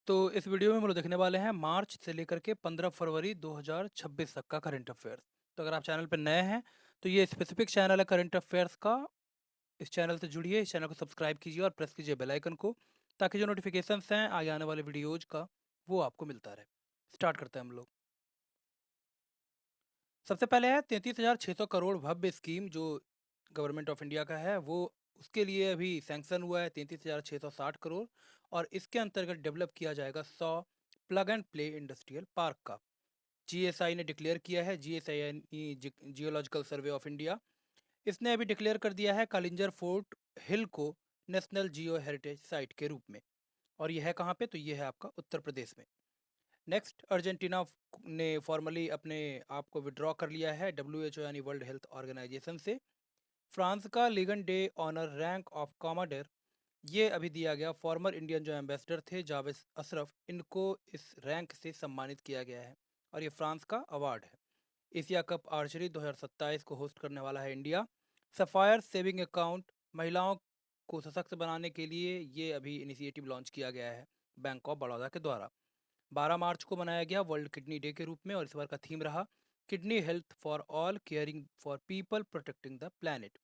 तो इस वीडियो में हम लोग देखने वाले हैं मार्च से लेकर के 15 फरवरी 2026 तक का करंट अफेयर्स। तो अगर आप चैनल पर नए हैं तो ये स्पेसिफिक चैनल है करंट अफेयर्स का। इस चैनल से जुड़िए, इस चैनल को सब्सक्राइब कीजिए और प्रेस कीजिए बेल आइकन को, ताकि जो नोटिफिकेशंस हैं आगे आने वाले वीडियोज का वो आपको मिलता रहे। स्टार्ट करते हैं हम लोग। सबसे पहले है 33,600 करोड़ भव्य स्कीम जो गवर्नमेंट ऑफ इंडिया का है, वो उसके लिए अभी सैंक्शन हुआ है 33,660 करोड़। और इसके अंतर्गत डेवलप किया जाएगा 100 plug and play industrial park का। जीएसआई ने डिक्लेयर किया है, जीएसआई यानी जियोलॉजिकल सर्वे ऑफ इंडिया। इसने अभी डिक्लेयर कर दिया है कालिंजर फोर्ट हिल को नेशनल जियो हेरिटेज साइट के रूप में। और यह है कहाँ पे? तो यह है आपका उत्तर प्रदेश में। नेक्स्ट, अर्जेंटीना ने फॉर्मली अपने आप को विड्रॉ कर लिया है WHO यानी वर्ल्ड हेल्थ ऑर्गेनाइजेशन से। फ्रांस का Legion de honour rank of commander ये अभी दिया गया। फॉर्मर इंडियन जो एम्बेसडर थे जावेद अशरफ, इनको इस रैंक से सम्मानित किया गया है और ये फ्रांस का अवार्ड है। एशिया कप आर्चरी 2027 को होस्ट करने वाला है इंडिया। सफायर सेविंग अकाउंट महिलाओं को सशक्त बनाने के लिए ये अभी इनिशिएटिव लॉन्च किया गया है बैंक ऑफ बड़ौदा के द्वारा। 12 मार्च को मनाया गया वर्ल्ड किडनी डे के रूप में और इस बार का थीम रहा kidney health for all, caring for people, protecting the planet.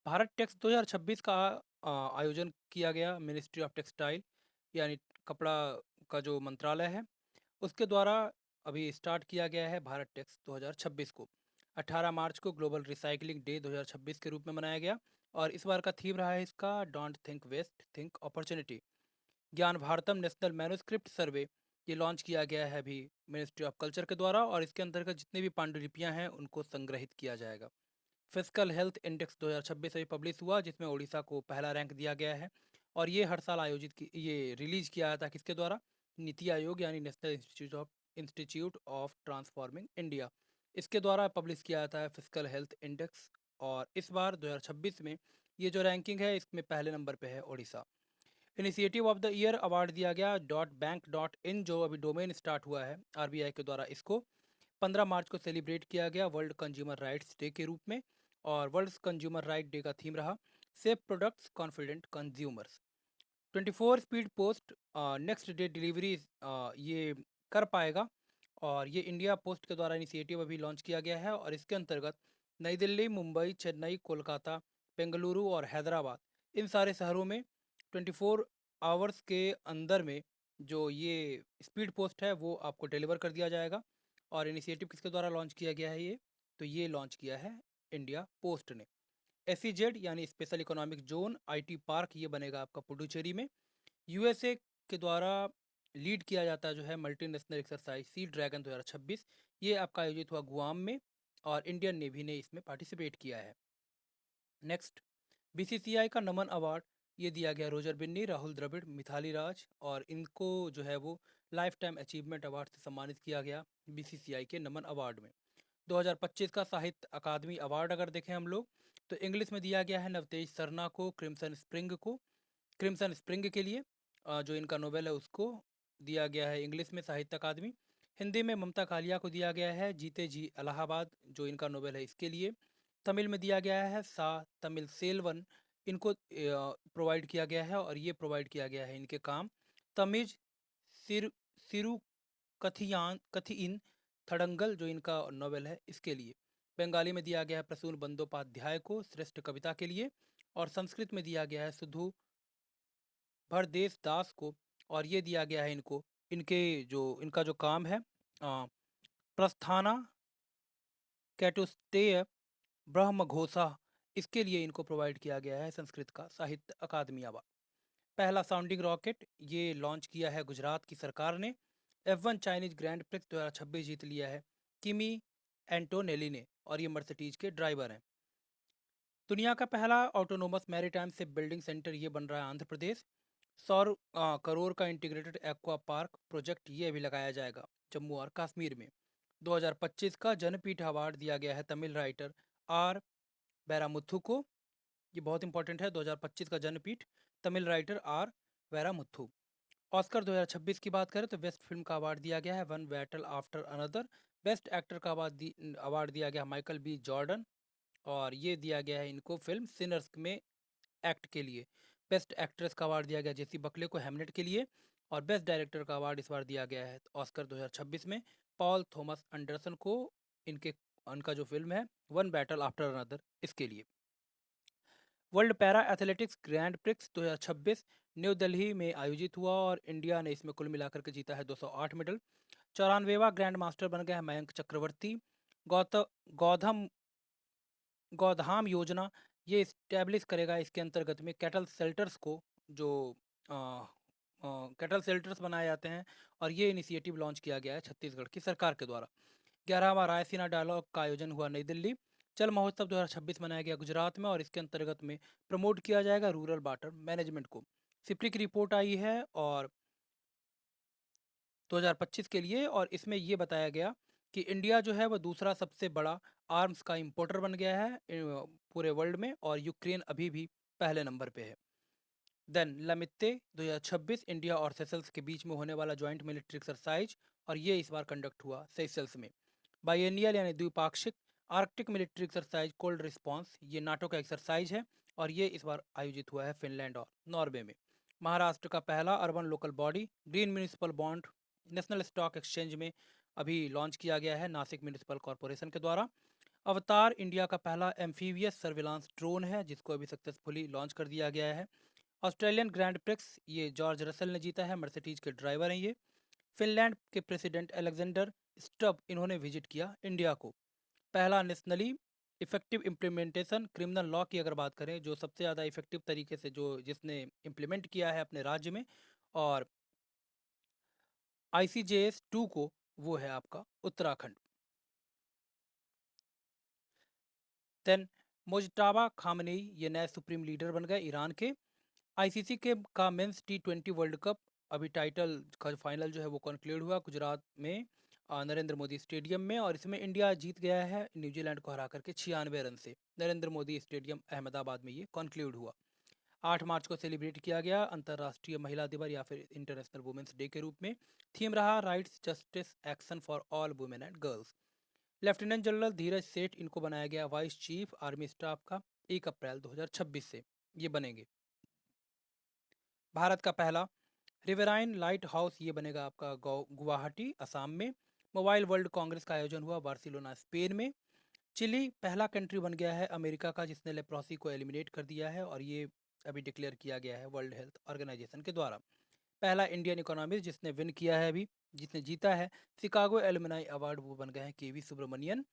Bharat Tex 2026 का आयोजन किया गया मिनिस्ट्री ऑफ टेक्सटाइल यानी कपड़ा का जो मंत्रालय है उसके द्वारा अभी स्टार्ट किया गया है भारत टेक्स 2026 को। 18 मार्च को ग्लोबल रिसाइकलिंग डे 2026 के रूप में मनाया गया और इस बार का थीम रहा है इसका don't think waste, think opportunity. Gyan Bharatam national manuscript सर्वे ये लॉन्च किया गया है अभी मिनिस्ट्री ऑफ कल्चर के द्वारा और इसके अंतर्गत जितनी भी पांडुलिपियां हैं उनको संग्रहित किया जाएगा। फिजिकल हेल्थ इंडेक्स 2026 अभी पब्लिश हुआ जिसमें उड़ीसा को पहला रैंक दिया गया है। और ये हर साल ये रिलीज किया जाता है किसके द्वारा? नीति आयोग यानी national institute of transforming India, इसके द्वारा पब्लिश किया जाता है फिजिकल हेल्थ इंडेक्स। और इस बार 2026 में ये जो रैंकिंग है इसमें पहले नंबर पे है Orissa. Initiative of the year award दिया गया .bank.in जो अभी डोमेन स्टार्ट हुआ है आरबीआई के द्वारा। इसको 15 मार्च को सेलिब्रेट किया गया वर्ल्ड कंज्यूमर राइट्स डे के रूप में और वर्ल्ड कंज्यूमर राइट डे का थीम रहा safe products confident consumers. 24 speed post next day delivery ये कर पाएगा और ये इंडिया पोस्ट के द्वारा इनिशिएटिव अभी लॉन्च किया गया है और इसके अंतर्गत नई दिल्ली, मुंबई, चेन्नई, कोलकाता, बेंगलुरु और हैदराबाद इन सारे शहरों में 24 आवर्स के अंदर में जो ये स्पीड पोस्ट है वो आपको डिलीवर कर दिया जाएगा। और इनिशिएटिव किसके द्वारा लॉन्च किया गया है ये? तो ये लॉन्च किया है इंडिया पोस्ट ने। SEZ यानी special economic zone IT park ये बनेगा आपका पुडुचेरी में। USA के द्वारा लीड किया जाता है जो है मल्टीनेशनल एक्सरसाइज सी ड्रैगन 2026, ये आपका आयोजित हुआ गुआम में और इंडियन नेवी ने इसमें पार्टिसिपेट किया है। नेक्स्ट, BCCI का नमन अवार्ड ये दिया गया रोजर बिन्नी, राहुल द्रविड़, मिथाली राज और इनको जो है वो लाइफ टाइम अचीवमेंट अवार्ड से सम्मानित किया गया BCCI के नमन अवार्ड में। 2025 का साहित्य अकादमी अवार्ड अगर देखें हम लोग तो इंग्लिश में दिया गया है नवतेज सरना को क्रिम्सन स्प्रिंग के लिए जो इनका नोवेल है उसको दिया गया है इंग्लिश में साहित्य अकादमी। हिंदी में ममता कालिया को दिया गया है जीते जी इलाहाबाद जो इनका नोवेल है इसके लिए। तमिल में दिया गया है सा तमिल सेल्वन, इनको प्रोवाइड किया गया है और ये प्रोवाइड किया गया है इनके काम तमिज सिर सिरु कथिइन थडंगल जो इनका नोवेल है इसके लिए। बंगाली में दिया गया है प्रसून बंदोपाध्याय को श्रेष्ठ कविता के लिए और संस्कृत में दिया गया है सुधु भरदेश दास को और ये दिया गया है इनको इनका जो काम है प्रस्थाना कैटुस्तेय ब्रह्मघोषा, इसके लिए इनको प्रोवाइड किया गया है संस्कृत का साहित्य अकादमी अवार्ड। पहला साउंडिंग रॉकेट ये लॉन्च किया है गुजरात की सरकार ने। F1 चाइनीज ग्रैंड प्रिक्स 2026 जीत लिया है किमी एंटोनेली ने और ये मर्सिडीज के ड्राइवर हैं। दुनिया का पहला autonomous maritime ship building centre ये बन रहा है आंध्र प्रदेश। 100 करोड़ का इंटीग्रेटेड एक्वा पार्क प्रोजेक्ट ये भी लगाया जाएगा जम्मू और कश्मीर में। 2025 का जनपीठ अवार्ड दिया गया है तमिल राइटर आर बैरामुथु को। ये बहुत इंपॉर्टेंट है 2025 का Jnanpith Tamil writer are वैरामुथु। Oscar 2026 की बात करें तो बेस्ट फिल्म का अवार्ड दिया गया है one battle after another. Best actor का अवार्ड दिया गया माइकल बी जॉर्डन और ये दिया गया है इनको फिल्म सिनर्स में एक्ट के लिए। बेस्ट एक्ट्रेस का अवार्ड दिया गया जेसी बकले को हैमलेट के लिए, और बेस्ट डायरेक्टर का अवार्ड इस बार दिया गया है ऑस्कर 2026 में पॉल थॉमस एंडरसन को, इनके उनका जो फिल्म है वन बैटल आफ्टर अनदर, इसके लिए। World para athletics grand prix 2026 new Delhi में आयोजित हुआ और इंडिया ने इसमें कुल मिलाकर के जीता है 208 मेडल। 94वां ग्रैंड मास्टर बन गया है मयंक चक्रवर्ती। गौत गौधम गौधाम योजना ये इस्टेब्लिश करेगा, इसके अंतर्गत में कैटल सेल्टर्स को, जो कैटल सेल्टर्स बनाए जाते हैं, और ये इनिशिएटिव लॉन्च किया गया है छत्तीसगढ़ की सरकार के द्वारा। 11वां रायसीना डायलॉग का आयोजन हुआ नई दिल्ली। चल महोत्सव 2026 मनाया गया गुजरात में और इसके अंतर्गत में प्रमोट किया जाएगा रूरल वाटर मैनेजमेंट को। सिप्री की रिपोर्ट आई है और 2025 के लिए, और इसमें ये बताया गया कि इंडिया जो है वह दूसरा सबसे बड़ा आर्म्स का इंपोर्टर बन गया है पूरे वर्ल्ड में, और यूक्रेन अभी भी पहले नंबर पे है। देन लमित्ते 2026 इंडिया और सेशल्स के बीच में होने वाला ज्वाइंट मिलिट्री एक्सरसाइज, और ये इस बार कंडक्ट हुआ सेशल्स में। बाइएनियल यानी द्विपाक्षिक Arctic military exercise cold response, ये नाटो का एक्सरसाइज है और ये इस बार आयोजित हुआ है फिनलैंड और नॉर्वे में। महाराष्ट्र का पहला urban local body green municipal bond national stock exchange में अभी लॉन्च किया गया है नासिक म्यूनिसिपल कॉरपोरेशन के द्वारा। अवतार इंडिया का पहला एम्फीवियस सर्विलांस ड्रोन है जिसको अभी सक्सेसफुली लॉन्च कर दिया गया है। ऑस्ट्रेलियन ग्रैंड प्रिक्स ये जॉर्ज रसल ने जीता है, मर्सिडीज के ड्राइवर हैं ये। फिनलैंड के प्रेसिडेंट अलेक्जेंडर स्टब इन्होंने विजिट किया इंडिया को। पहला nationally effective implementation criminal law की अगर बात करें, जो सबसे ज़्यादा इफेक्टिव तरीके से जो जिसने इम्प्लीमेंट किया है अपने राज्य में और ICJS 2 को, वो है आपका उत्तराखंड। देन मुजताबा खामनेई ये नए सुप्रीम लीडर बन गए ईरान के। ICC के का मेंस T20 वर्ल्ड कप अभी टाइटल का फाइनल जो है वो कंक्लूड हुआ गुजरात में नरेंद्र मोदी स्टेडियम में, और इसमें इंडिया जीत गया है न्यूजीलैंड को हरा करके 96 रन से। नरेंद्र मोदी स्टेडियम अहमदाबाद में ये कंक्लूड हुआ। 8 मार्च को सेलिब्रेट किया गया अंतर्राष्ट्रीय महिला दिवस या फिर इंटरनेशनल वुमेन्स डे के रूप में। थीम रहा rights justice action for all women and girls. Lieutenant general Dheeraj Seth इनको बनाया गया वाइस चीफ आर्मी स्टाफ का 1 अप्रैल 2026 से ये बनेंगे। भारत का पहला रिवराइन लाइट हाउस ये बनेगा आपका गुवाहाटी असम में। मोबाइल वर्ल्ड कांग्रेस का आयोजन हुआ बार्सिलोना स्पेन में। चिली पहला कंट्री बन गया है अमेरिका का जिसने लेप्रोसी को एलिमिनेट कर दिया है, और ये अभी डिक्लेयर किया गया है वर्ल्ड हेल्थ ऑर्गेनाइजेशन के द्वारा। पहला इंडियन इकोनॉमिस्ट जिसने विन किया है अभी, जिसने जीता है शिकागो एलुमनाई अवार्ड, वो बन गए हैं KV सुब्रमण्यन।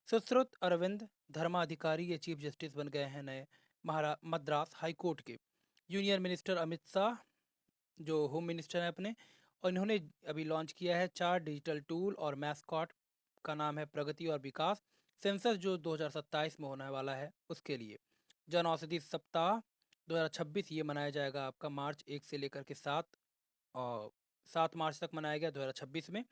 सुश्रुत अरविंद धर्माधिकारी ये चीफ जस्टिस बन गए हैं नए मद्रास हाई कोर्ट के। यूनियन मिनिस्टर अमित शाह जो होम मिनिस्टर हैं अपने, और इन्होंने अभी लॉन्च किया है 4 डिजिटल टूल, और मैस्कॉट का नाम है प्रगति और विकास। सेंसस जो 2027 में होने वाला है उसके लिए। जन औषधि सप्ताह 2026 ये मनाया जाएगा आपका मार्च 1 से लेकर के 7, और 7 मार्च तक मनाया गया 2026 में।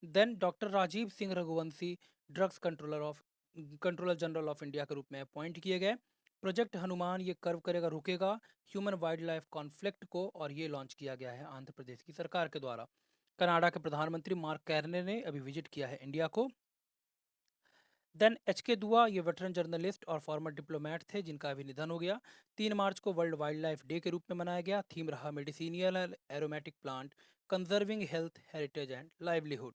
Then doctor Rajeev Singh Raghuvanshi drugs controller general of India के रूप में अपॉइंट किए गए। प्रोजेक्ट हनुमान ये कर्व करेगा रुकेगा ह्यूमन वाइल्ड लाइफ कॉन्फ्लिक्ट को, और ये लॉन्च किया गया है आंध्र प्रदेश की सरकार के द्वारा। कनाडा के प्रधानमंत्री मार्क कैर्ने ने अभी विजिट किया है इंडिया को। देन HK दुआ ये वेटरन जर्नलिस्ट और फॉर्मर डिप्लोमेट थे जिनका अभी निधन हो गया। 3 मार्च को वर्ल्ड वाइल्ड लाइफ डे के रूप में मनाया गया। थीम रहा medicinal aromatic plant conserving health heritage and livelihood.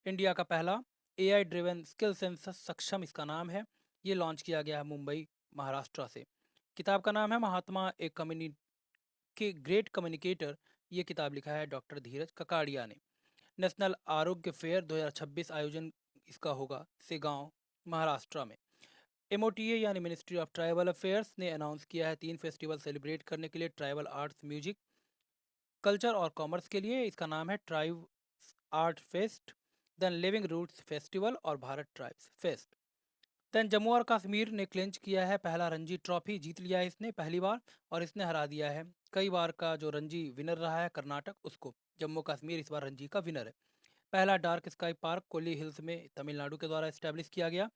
India का पहला AI ड्रिवन स्किल सेंसस सक्षम इसका नाम है, ये लॉन्च किया गया है मुंबई महाराष्ट्र से। किताब का नाम है महात्मा एक के ग्रेट कम्युनिकेटर, ये किताब लिखा है डॉक्टर धीरज ककाड़िया ने। नेशनल आरोग्य फेयर 2026 आयोजन इसका होगा सेगांव महाराष्ट्र में। MOTA यानी मिनिस्ट्री ऑफ ट्राइबल अफेयर्स ने अनाउंस किया है 3 फेस्टिवल सेलिब्रेट करने के लिए ट्राइबल आर्ट्स म्यूजिक कल्चर और कॉमर्स के लिए। इसका नाम है tribe art fest, then living roots festival और Bharat tribes fest. Then Jammu और कश्मीर ने क्लिंच किया है पहला रणजी ट्रॉफी, जीत लिया है इसने पहली बार, और इसने हरा दिया है कई बार का जो रणजी विनर रहा है कर्नाटक, उसको। जम्मू कश्मीर इस बार रणजी का विनर है। पहला dark sky park Kolli hills में तमिलनाडु के द्वारा इस्टेब्लिश किया गया।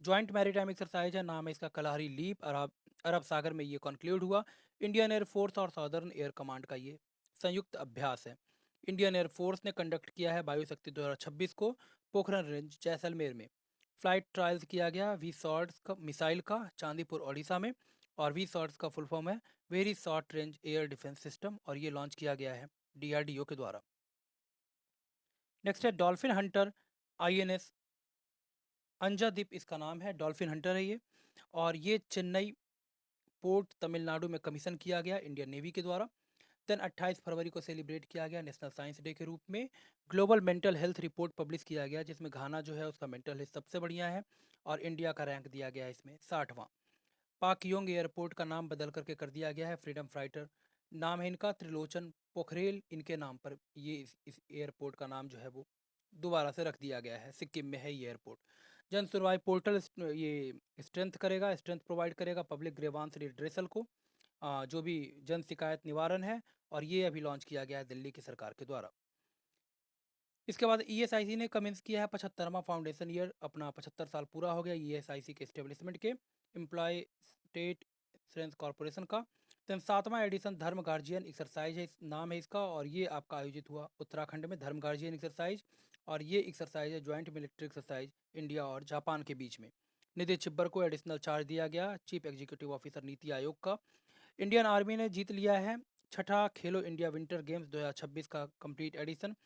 ज्वाइंट मैरीटाइम एक्सरसाइज है, नाम है इसका कलाहरी लीप, अरब अरब सागर में ये कंक्लूड हुआ। इंडियन एयरफोर्स और सदर्न एयर कमांड का ये संयुक्त अभ्यास है। इंडियन एयरफोर्स ने कंडक्ट किया है वायु शक्ति 2026 को पोखरण रेंज जैसलमेर में। फ्लाइट ट्रायल्स किया गया वी सॉर्ड्स का मिसाइल का चांदीपुर ओडिशा में, और वी सॉर्ड्स का फुल फॉर्म है very short range air defence system, और ये लॉन्च किया गया है DRDO के द्वारा। नेक्स्ट है डॉल्फिन हंटर INS अंजादीप, इसका नाम है, डॉल्फिन हंटर है ये, और ये चेन्नई पोर्ट तमिलनाडु में कमीशन किया गया इंडियन नेवी के द्वारा। देन 28 फरवरी को सेलिब्रेट किया गया नेशनल साइंस डे के रूप में। Global mental health report publish किया गया, जिसमें घाना जो है उसका मेंटल हेल्थ सबसे बढ़िया है, और इंडिया का रैंक दिया गया है इसमें 60वां। पाक योंग एयरपोर्ट का नाम बदल करके कर दिया गया है फ्रीडम फाइटर, नाम है इनका त्रिलोचन पोखरेल, इनके नाम पर ये इस एयरपोर्ट का नाम जो है वो दोबारा से रख दिया गया है। सिक्किम में है ये एयरपोर्ट। जन सुनवाई पोर्टल ये स्ट्रेंथ प्रोवाइड करेगा पब्लिक ग्रीवांस रिड्रेसल को, जो भी जन शिकायत निवारण है, और ये अभी लॉन्च किया गया है दिल्ली की सरकार के द्वारा। इसके बाद ESIC ने कमेंस किया है 75वां फाउंडेशन ईयर, अपना 75 साल पूरा हो गया ESIC के इस्टेब्लिशमेंट के, एम्प्लॉय स्टेट इंश्योरेंस कॉरपोरेशन का। then 7वां एडिशन धर्म गार्जियन एक्सरसाइज है, नाम है इसका, और ये आपका आयोजित हुआ उत्तराखंड में, धर्म गार्जियन एक्सरसाइज, और ये एक्सरसाइज है ज्वाइंट मिलिट्री एक्सरसाइज इंडिया और जापान के बीच में। निधि छिब्बर को एडिशनल चार्ज दिया गया, chief executive officer NITI Aayog का। इंडियन आर्मी ने जीत लिया है छठा खेलो इंडिया विंटर गेम्स 2026 का कंप्लीट एडिशन,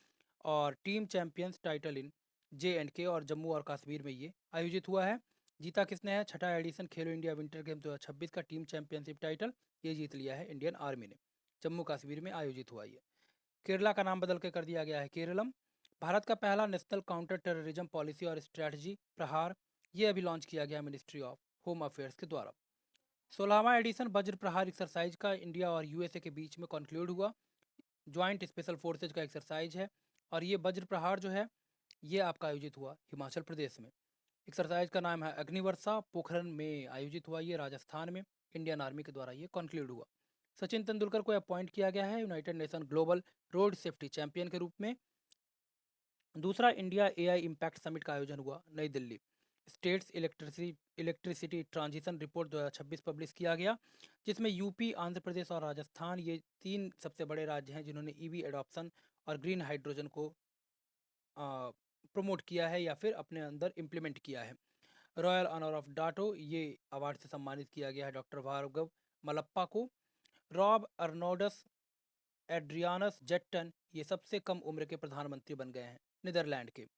और team champions title in JNK और जम्मू और कश्मीर में ये आयोजित हुआ है। जीता किसने है छठा एडिशन खेलो इंडिया विंटर गेम 2026 का टीम चैंपियनशिप टाइटल, ये जीत लिया है इंडियन आर्मी ने, जम्मू कश्मीर में आयोजित हुआ ये। केरला का नाम बदल के कर दिया गया है केरलम। भारत का पहला नेशनल काउंटर टेररिज्म पॉलिसी और स्ट्रैटेजी प्रहार, ये अभी लॉन्च किया गया मिनिस्ट्री ऑफ होम अफेयर्स के द्वारा। 16वां एडिशन वज्र प्रहार एक्सरसाइज का इंडिया और USA के बीच में कंक्लूड हुआ, ज्वाइंट स्पेशल फोर्सेज का एक्सरसाइज है, और ये वज्र प्रहार जो है ये आपका आयोजित हुआ हिमाचल प्रदेश में। एक्सरसाइज का नाम है अग्निवर्षा, पोखरन में आयोजित हुआ ये राजस्थान में, इंडियन आर्मी के द्वारा ये कंक्लूड हुआ। सचिन तेंदुलकर को अपॉइंट किया गया है United nation global road safety champion के रूप में। दूसरा इंडिया AI इम्पैक्ट समिट का आयोजन हुआ नई Delhi. States electricity transition report 2026 publish किया गया, जिसमें यूपी, आंध्र प्रदेश और राजस्थान ये 3 सबसे बड़े राज्य हैं जिन्होंने EV एडॉप्शन और ग्रीन हाइड्रोजन को प्रमोट किया है या फिर अपने अंदर इम्प्लीमेंट किया है। रॉयल ऑनर ऑफ डाटो ये अवार्ड से सम्मानित किया गया है डॉक्टर भार्गव मलप्पा को। रॉब अर्नोडस एड्रियानस जेट्टन ये सबसे कम उम्र के प्रधानमंत्री बन गए हैं नीदरलैंड के।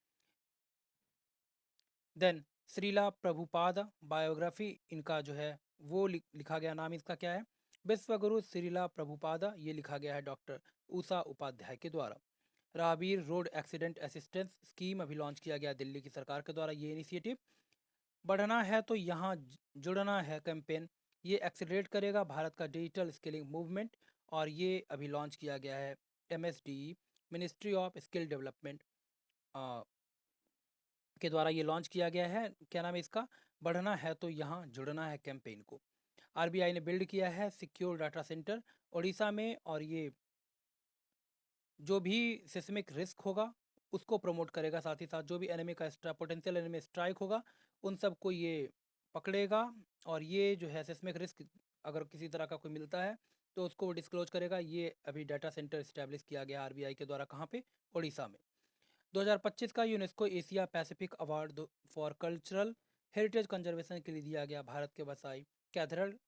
देन श्रीला प्रभुपाद बायोग्राफी इनका जो है वो लिखा गया, नाम इसका क्या है, विश्वगुरु श्रीला प्रभुपादा, ये लिखा गया है डॉक्टर उषा उपाध्याय के द्वारा। राहबीर रोड एक्सीडेंट असिस्टेंस स्कीम अभी लॉन्च किया गया दिल्ली की सरकार के द्वारा, ये इनिशिएटिव। बढ़ना है तो यहाँ जुड़ना है कैंपेन, ये एक्सीलरेट करेगा भारत का डिजिटल स्किलिंग मूवमेंट, और ये अभी लॉन्च किया गया है MSDE ministry of skill development के द्वारा ये लॉन्च किया गया है। क्या नाम है इसका, बढ़ना है तो यहाँ जुड़ना है कैंपेन को। RBI ने बिल्ड किया है सिक्योर डाटा सेंटर उड़ीसा में, और ये जो भी सिस्मिक रिस्क होगा उसको प्रमोट करेगा, साथ ही साथ जो भी एनिमी का पोटेंशियल एनिमी स्ट्राइक होगा उन सबको ये पकड़ेगा, और ये जो है सिस्मिक रिस्क अगर किसी तरह का कोई मिलता है तो उसको डिस्क्लोज करेगा। ये अभी डाटा सेंटर इस्टेब्लिश किया गया RBI के द्वारा, कहाँ पे, उड़ीसा में। 2025 का UNESCO Asia Pacific award for cultural heritage conservation के लिए दिया गया भारत के वसाई कैथेड्रल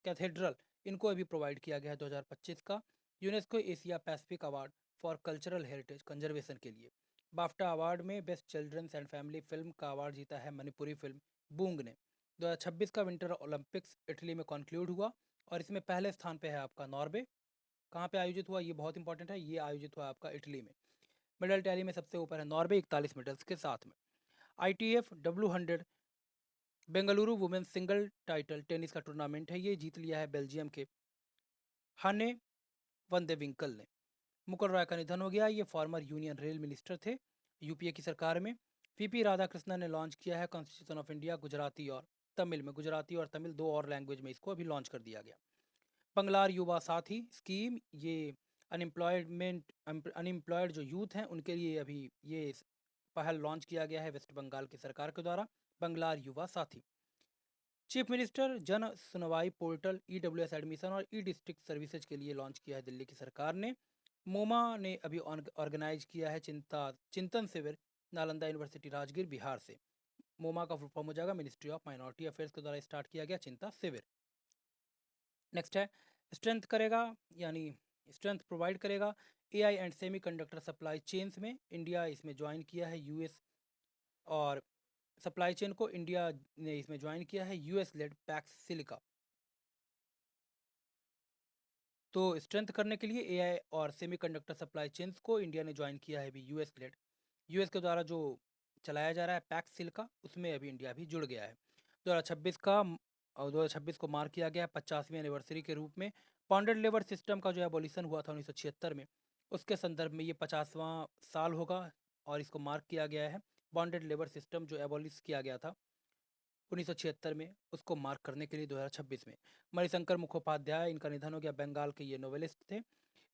कैथेड्रल इनको अभी प्रोवाइड किया गया है 2025 का UNESCO Asia Pacific award for cultural heritage conservation के लिए। बाफ्टा अवार्ड में best children's and family film का अवार्ड जीता है मणिपुरी फिल्म बूंग ने। 2026 का विंटर ओलंपिक्स इटली में कंक्लूड हुआ, और इसमें पहले स्थान पे है आपका नॉर्वे। कहाँ पे आयोजित हुआ, ये बहुत इंपॉर्टेंट है, ये आयोजित हुआ आपका इटली में। मेडल टैली में सबसे ऊपर है नॉर्वे 41 मेडल्स के साथ में। ITF W100 Bengaluru women's single title tennis का टूर्नामेंट है, ये जीत लिया है बेल्जियम के हाने वन दे विंकल ने। मुकुल रॉय का निधन हो गया, ये फॉर्मर यूनियन रेल मिनिस्टर थे UPA की सरकार में। VP राधाकृष्णन ने लॉन्च किया है कॉन्स्टिट्यूशन ऑफ इंडिया गुजराती और तमिल में, गुजराती और तमिल 2 और लैंग्वेज में इसको अभी लॉन्च कर दिया गया। बंगलार युवा साथी स्कीम, ये अनएम्प्लॉयड जो यूथ हैं उनके लिए अभी ये पहल लॉन्च किया गया है वेस्ट बंगाल की सरकार के द्वारा, बंगलार युवा साथी। चीफ मिनिस्टर जन सुनवाई पोर्टल EWS एडमिशन और डिस्ट्रिक्ट सर्विसेज के लिए लॉन्च किया है दिल्ली की सरकार ने। मोमा ने अभी ऑर्गेनाइज किया है चिंतन शिविर नालंदा यूनिवर्सिटी राजगीर बिहार से। मोमा का फुल फॉर्म हो जाएगा मिनिस्ट्री ऑफ माइनॉरिटी अफेयर्स के द्वारा स्टार्ट किया गया चिंता शिविर। नेक्स्ट है स्ट्रेंथ करेगा, यानी स्ट्रेंथ प्रोवाइड करेगा AI and semiconductor supply chains में। इंडिया इसमें ज्वाइन किया है यूएस, और सप्लाई चेन को इंडिया ने इसमें ज्वाइन किया है यूएस लेड पैक्स सिलिका। तो स्ट्रेंथ करने के लिए एआई और सेमीकंडक्टर सप्लाई चेन्स को इंडिया ने ज्वाइन किया है अभी यूएस लेड, यूएस के द्वारा जो चलाया जा रहा है पैक्स सिलिका, उसमें अभी इंडिया भी जुड़ गया है। 2026 का और 2026 को मार्क किया गया है 50वीं एनिवर्सरी के रूप में। बॉन्डेड लेबर सिस्टम का जो एबॉलिशन हुआ था 1976 में, उसके संदर्भ में ये 50वां साल होगा और इसको मार्क किया गया है। बॉन्डेड लेबर सिस्टम जो एबॉलिश किया गया था 1976 में, उसको मार्क करने के लिए 2026 में। मणिशंकर मुखोपाध्याय, इनका निधन हो गया, बंगाल के ये नोवेलिस्ट थे।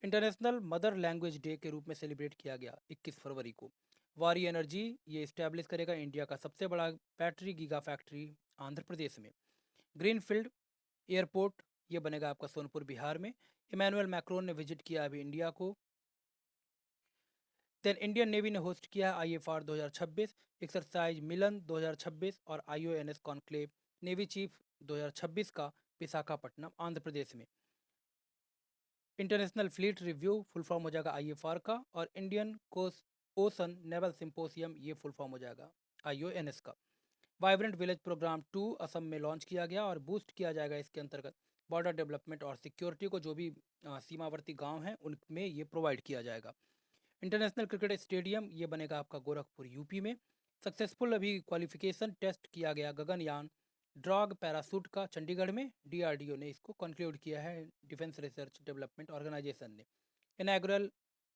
इंटरनेशनल मदर लैंग्वेज डे के रूप में सेलिब्रेट किया गया 21 फरवरी को। वारी एनर्जी ये इस्टेब्लिश करेगा इंडिया का सबसे बड़ा battery giga factory Andhra Pradesh में। ग्रीनफील्ड एयरपोर्ट ये बनेगा आपका सोनपुर बिहार में। इमैनुअल मैक्रोन ने विजिट किया अभी इंडिया को। देन इंडियन नेवी ने होस्ट किया है आईएफआर 2026, एक्सरसाइज मिलन 2026 और आईओएनएस कॉन्क्लेव नेवी चीफ 2026 का विशाखापट्टनम आंध्र प्रदेश में। International fleet review full form हो जाएगा आईएफआर का, और इंडियन कोस्ट ओसन नेवल सिंपोसियम ये फुल फॉर्म हो जाएगा आईओएनएस का। वाइब्रेंट विलेज प्रोग्राम 2 असम में लॉन्च किया गया और बूस्ट किया जाएगा इसके अंतर्गत बॉर्डर डेवलपमेंट और सिक्योरिटी को, जो भी सीमावर्ती गांव हैं उनमें ये प्रोवाइड किया जाएगा। इंटरनेशनल क्रिकेट स्टेडियम ये बनेगा आपका गोरखपुर यूपी में। सक्सेसफुल अभी क्वालिफिकेशन टेस्ट किया गया गगनयान ड्रॉग पैरासूट का चंडीगढ़ में, डीआरडीओ ने इसको कंक्लूड किया है, डिफेंस रिसर्च डेवलपमेंट ऑर्गेनाइजेशन ने। इनैगुरल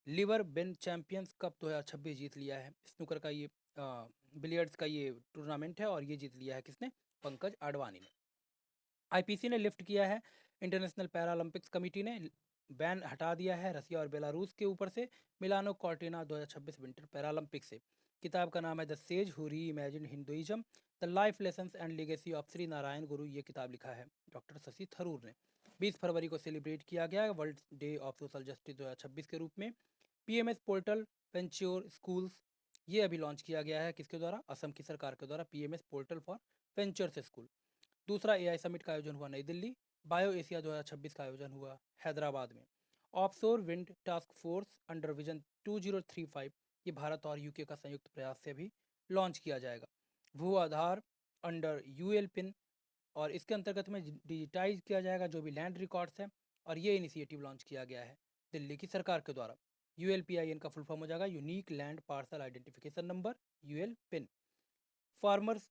लिवर बेन चैंपियंस कप 2026 जीत लिया है। स्नूकर का ये बिलियर्ड्स का ये टूर्नामेंट है और ये जीत लिया है किसने? पंकज आडवाणी ने। आईपीसी ने लिफ्ट किया है, इंटरनेशनल पैरालंपिक्स कमेटी ने बैन हटा दिया है रसिया और बेलारूस के ऊपर से मिलानो कॉर्टिना 2026 विंटर पैरालंपिक्स से। किताब का नाम है द सेज हु री imagine Hinduism, the life lessons and legacy of Shri Narayan गुरु। ये किताब लिखा है डॉक्टर शशि थरूर ने। 20 फरवरी को सेलिब्रेट किया गया है world day of social justice 2026 के रूप में। पीएमएस पोर्टल वेंच्योर स्कूल्स ये अभी लॉन्च किया गया है किसके द्वारा? असम की सरकार के द्वारा, PMS portal for ventures school. दूसरा एआई समिट का आयोजन हुआ नई दिल्ली। बायो एशिया 2026 का आयोजन हुआ हैदराबाद में। Offshore wind task force under vision 2035 ये भारत और यूके का संयुक्त प्रयास से भी लॉन्च किया जाएगा। भू आधार अंडर यूएल पिन, और इसके अंतर्गत में डिजिटाइज किया जाएगा जो भी लैंड रिकॉर्ड्स हैं, और ये इनिशिएटिव लॉन्च किया गया है दिल्ली की सरकार के द्वारा। यूएलपीआईएन का फुल फॉर्म हो जाएगा unique land parcel identification number, UL PIN. Farmers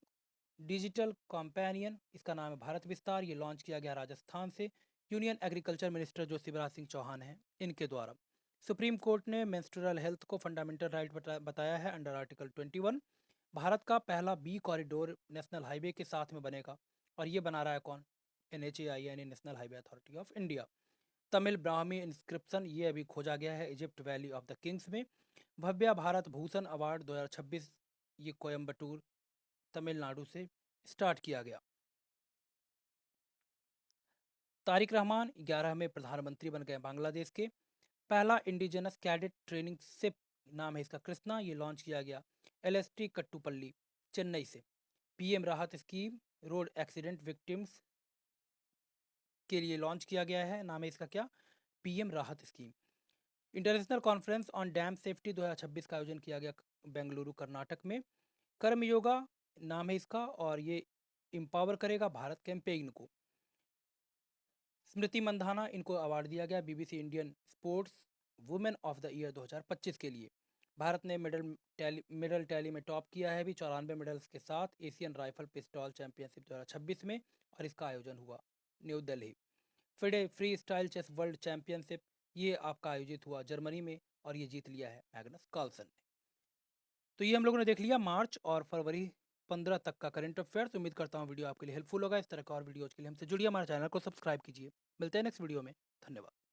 digital companion इसका नाम है भारत विस्तार, ये लॉन्च किया गया राजस्थान से। यूनियन एग्रीकल्चर मिनिस्टर जो शिवराज सिंह चौहान हैं इनके द्वारा। सुप्रीम कोर्ट ने मेंस्ट्रुअल हेल्थ को फंडामेंटल राइट बताया है अंडर आर्टिकल 21। भारत का पहला बी कॉरिडोर नेशनल हाईवे के साथ में बनेगा, और ये बना रहा है कौन? NHAI यानी national highway authority of India. Tamil Brahmi inscription ये अभी खोजा गया है Egypt valley of the Kings में। भव्य भारत भूषण अवार्ड 2026 ये कोयम्बटूर तमिलनाडु से स्टार्ट किया गया। तारिक रहमान 11 में प्रधानमंत्री बन गए बांग्लादेश के। पहला इंडिजिनस कैडेट ट्रेनिंग शिप नाम है इसका कृष्णा, ये लॉन्च किया गया LST कट्टुपल्ली चेन्नई से। पीएम राहत स्कीम रोड एक्सीडेंट विक्टिम्स के लिए लॉन्च किया गया है, नाम है इसका क्या? पीएम राहत scheme. International conference on dam safety 2026 का आयोजन किया गया बेंगलुरु कर्नाटक में। कर्म योगा नाम है इसका, और ये एम्पावर करेगा भारत कैंपेन को। स्मृति मंधाना इनको अवार्ड दिया गया BBC Indian sports women of the year 2025 के लिए। भारत ने मेडल टैली में टॉप किया है अभी 94 मेडल्स के साथ एशियन राइफल पिस्टॉल चैंपियनशिप 2026 में, और इसका आयोजन हुआ New Delhi. FIDE freestyle chess world championship ये आपका आयोजित हुआ जर्मनी में, और ये जीत लिया है मैग्नस कार्लसन ने। तो ये हम लोगों ने देख लिया मार्च और फरवरी 15 तक का करंट अफेयर्स। उम्मीद करता हूँ वीडियो आपके लिए हेल्पफुल होगा। इस तरह का और वीडियोज़ के लिए हमसे जुड़िए, हमारे चैनल को सब्सक्राइब कीजिए। मिलते हैं नेक्स्ट वीडियो में। धन्यवाद।